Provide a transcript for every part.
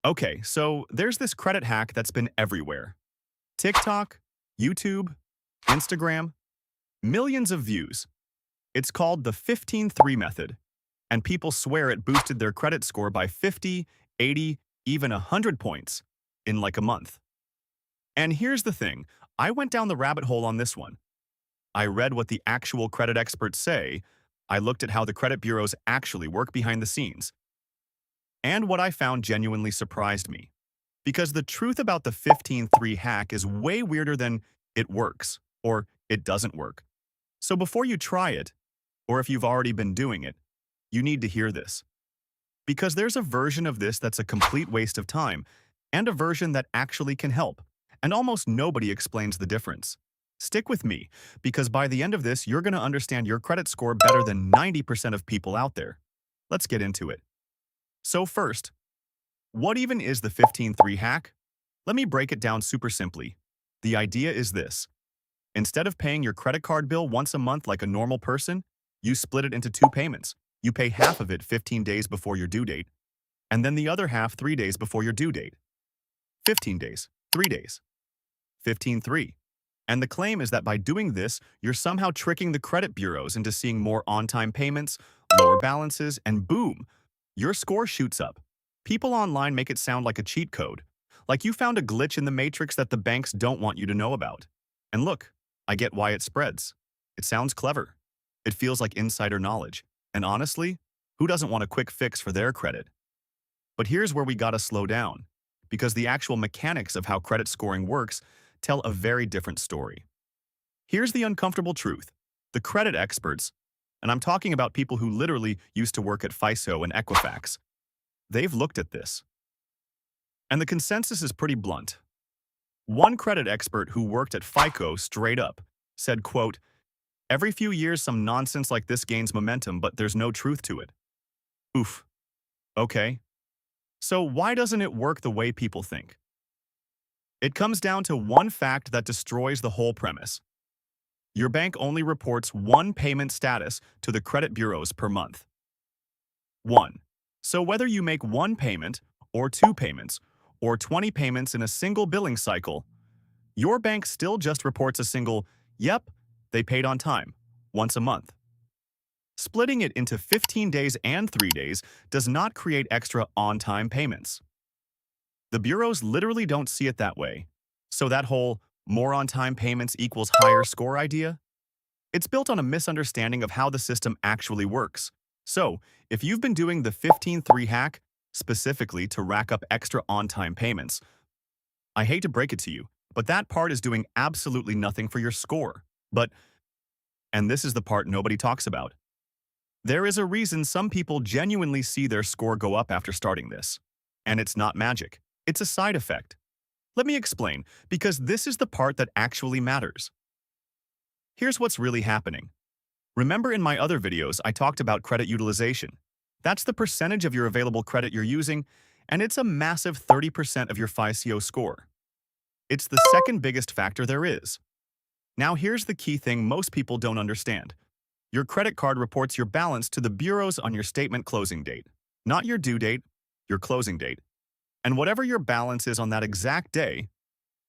Okay, so there's this credit hack that's been everywhere. TikTok, YouTube, Instagram, millions of views. It's called the 15-3 method, and people swear it boosted their credit score by 50, 80, even 100 points in like a month. And here's the thing, I went down the rabbit hole on this one. I read what the actual credit experts say, I looked at how the credit bureaus actually work behind the scenes, and what I found genuinely surprised me. Because the truth about the 15-3 hack is way weirder than it works or it doesn't work. So before you try it, or if you've already been doing it, you need to hear this. Because there's a version of this that's a complete waste of time, and a version that actually can help, and almost nobody explains the difference. Stick with me, because by the end of this, you're going to understand your credit score better than 90% of people out there. Let's get into it. So first, what even is the 15-3 hack? Let me break it down super simply. The idea is this. Instead of paying your credit card bill once a month like a normal person, you split it into two payments. You pay half of it 15 days before your due date, and then the other half 3 days before your due date. 15 days, 3 days, 15-3. And the claim is that by doing this, you're somehow tricking the credit bureaus into seeing more on-time payments, lower balances, and boom, your score shoots up. People online make it sound like a cheat code, like you found a glitch in the matrix that the banks don't want you to know about. And look, I get why it spreads. It sounds clever. It feels like insider knowledge. And honestly, who doesn't want a quick fix for their credit? But here's where we gotta slow down, because the actual mechanics of how credit scoring works tell a very different story. Here's the uncomfortable truth. The credit experts, and I'm talking about people who literally used to work at FICO and Equifax, they've looked at this. And the consensus is pretty blunt. One credit expert who worked at FICO straight up said, quote, "Every few years some nonsense like this gains momentum, but there's no truth to it." Oof. Okay. So why doesn't it work the way people think? It comes down to one fact that destroys the whole premise. Your bank only reports one payment status to the credit bureaus per month. One. So whether you make one payment, or two payments, or 20 payments in a single billing cycle, your bank still just reports a single, "Yep, they paid on time," once a month. Splitting it into 15 days and 3 days does not create extra on-time payments. The bureaus literally don't see it that way. So that whole more on-time payments equals higher score idea? It's built on a misunderstanding of how the system actually works. So, if you've been doing the 15-3 hack, specifically to rack up extra on-time payments, I hate to break it to you, but that part is doing absolutely nothing for your score. But, and this is the part nobody talks about, there is a reason some people genuinely see their score go up after starting this. And it's not magic. It's a side effect. Let me explain, because this is the part that actually matters. Here's what's really happening. Remember in my other videos, I talked about credit utilization. That's the percentage of your available credit you're using, and it's a massive 30% of your FICO score. It's the second biggest factor there is. Now here's the key thing most people don't understand. Your credit card reports your balance to the bureaus on your statement closing date, not your due date, your closing date. And whatever your balance is on that exact day,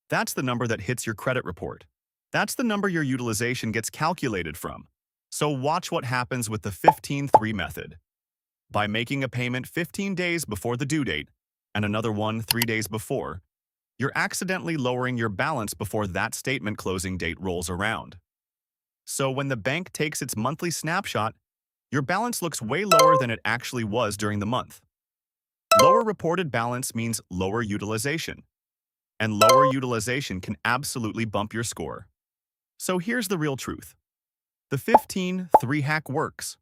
that's the number that hits your credit report. That's the number your utilization gets calculated from. So watch what happens with the 15-3 method. By making a payment 15 days before the due date, and another one 3 days before, you're accidentally lowering your balance before that statement closing date rolls around. So when the bank takes its monthly snapshot, your balance looks way lower than it actually was during the month. Lower reported balance means lower utilization, and lower utilization can absolutely bump your score. So here's the real truth. The 15-3 hack works,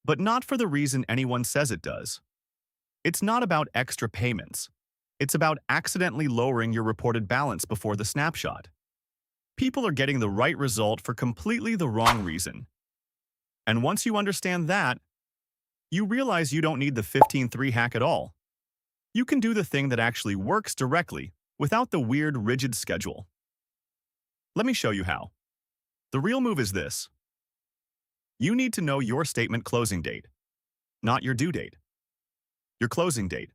but not for the reason anyone says it does. It's not about extra payments. It's about accidentally lowering your reported balance before the snapshot. People are getting the right result for completely the wrong reason. And once you understand that, you realize you don't need the 15-3 hack at all. You can do the thing that actually works directly without the weird, rigid schedule. Let me show you how. The real move is this. You need to know your statement closing date, not your due date. Your closing date.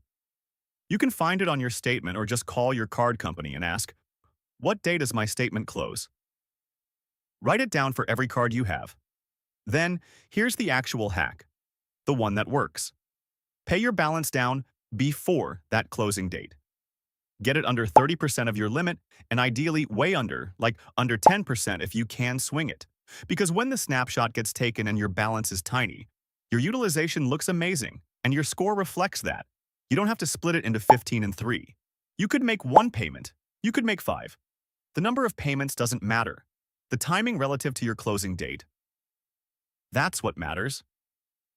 You can find it on your statement or just call your card company and ask, "What day does my statement close?" Write it down for every card you have. Then, here's the actual hack, the one that works. Pay your balance down before that closing date. Get it under 30% of your limit, and ideally way under, like under 10% if you can swing it. Because when the snapshot gets taken and your balance is tiny, your utilization looks amazing, and your score reflects that. You don't have to split it into 15 and 3. You could make one payment. You could make 5. The number of payments doesn't matter. The timing relative to your closing date. That's what matters.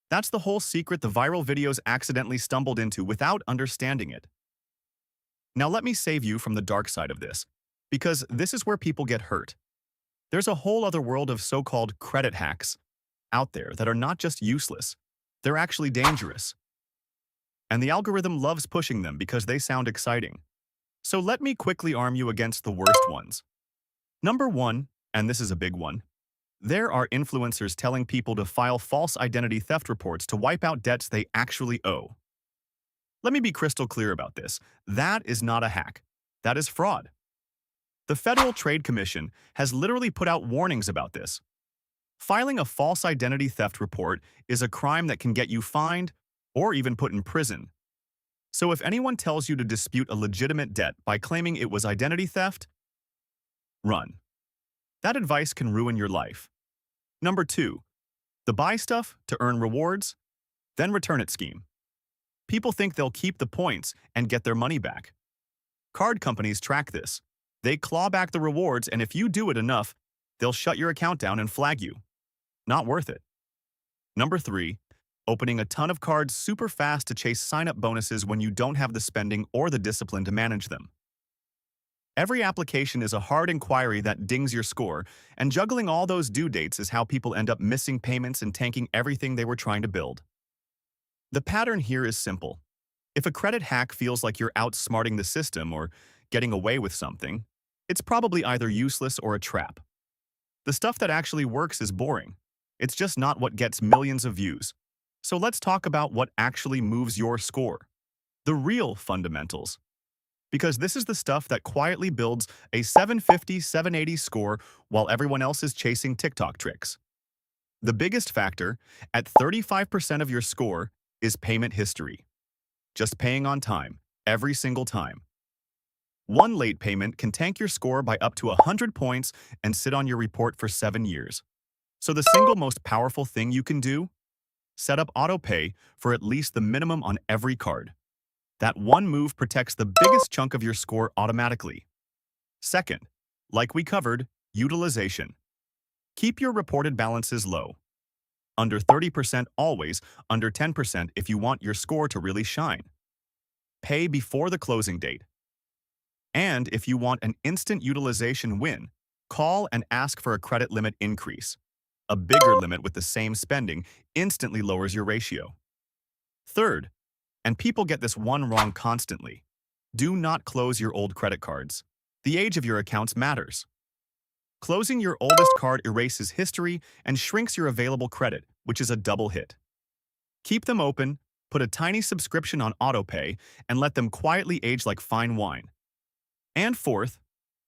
That's the whole secret the viral videos accidentally stumbled into without understanding it. Now let me save you from the dark side of this, because this is where people get hurt. There's a whole other world of so-called credit hacks out there that are not just useless, they're actually dangerous. And the algorithm loves pushing them because they sound exciting. So let me quickly arm you against the worst ones. Number 1, and this is a big one, there are influencers telling people to file false identity theft reports to wipe out debts they actually owe. Let me be crystal clear about this. That is not a hack. That is fraud. The Federal Trade Commission has literally put out warnings about this. Filing a false identity theft report is a crime that can get you fined or even put in prison. So if anyone tells you to dispute a legitimate debt by claiming it was identity theft, run. That advice can ruin your life. Number 2, the buy stuff to earn rewards, then return it scheme. People think they'll keep the points and get their money back. Card companies track this. They claw back the rewards, and if you do it enough, they'll shut your account down and flag you. Not worth it. Number 3, opening a ton of cards super fast to chase sign-up bonuses when you don't have the spending or the discipline to manage them. Every application is a hard inquiry that dings your score, and juggling all those due dates is how people end up missing payments and tanking everything they were trying to build. The pattern here is simple. If a credit hack feels like you're outsmarting the system or getting away with something, it's probably either useless or a trap. The stuff that actually works is boring. It's just not what gets millions of views. So let's talk about what actually moves your score. The real fundamentals. Because this is the stuff that quietly builds a 750, 780 score while everyone else is chasing TikTok tricks. The biggest factor, at 35% of your score, is payment history. Just paying on time, every single time. One late payment can tank your score by up to 100 points and sit on your report for 7 years. So the single most powerful thing you can do? Set up autopay for at least the minimum on every card. That one move protects the biggest chunk of your score automatically. Second, like we covered, utilization. Keep your reported balances low. Under 30% always, under 10% if you want your score to really shine. Pay before the closing date. And if you want an instant utilization win, call and ask for a credit limit increase. A bigger limit with the same spending instantly lowers your ratio. Third, and people get this one wrong constantly, do not close your old credit cards. The age of your accounts matters. Closing your oldest card erases history and shrinks your available credit, which is a double hit. Keep them open, put a tiny subscription on autopay, and let them quietly age like fine wine. And fourth,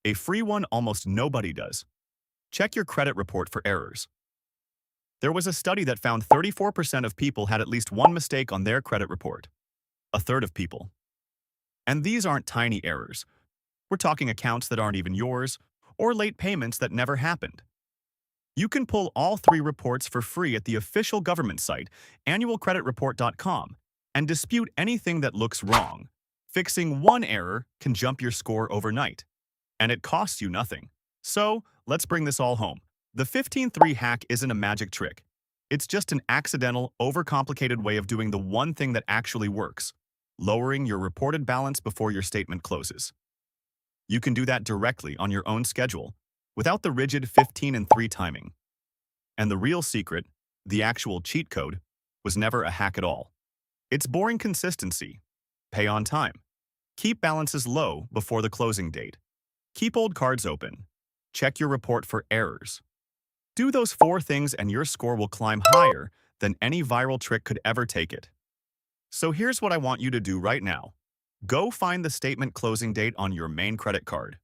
a free one almost nobody does. Check your credit report for errors. There was a study that found 34% of people had at least one mistake on their credit report. A third of people. And these aren't tiny errors. We're talking accounts that aren't even yours, or late payments that never happened. You can pull all 3 reports for free at the official government site, annualcreditreport.com, and dispute anything that looks wrong. Fixing one error can jump your score overnight, and it costs you nothing. So, let's bring this all home. The 15-3 hack isn't a magic trick. It's just an accidental, overcomplicated way of doing the one thing that actually works, lowering your reported balance before your statement closes. You can do that directly on your own schedule, without the rigid 15-3 timing. And the real secret, the actual cheat code, was never a hack at all. It's boring consistency. Pay on time. Keep balances low before the closing date. Keep old cards open. Check your report for errors. Do those 4 things and your score will climb higher than any viral trick could ever take it. So here's what I want you to do right now. Go find the statement closing date on your main credit card.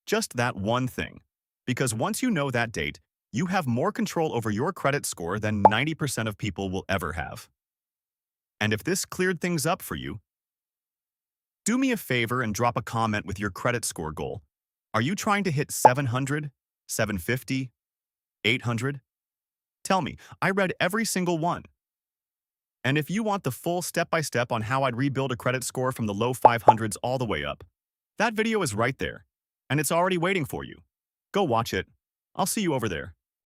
Just that one thing. Because once you know that date, you have more control over your credit score than 90% of people will ever have. And if this cleared things up for you, do me a favor and drop a comment with your credit score goal. Are you trying to hit 700, 750, 800? Tell me, I read every single one. And if you want the full step-by-step on how I'd rebuild a credit score from the low 500s all the way up, that video is right there, and it's already waiting for you. Go watch it. I'll see you over there.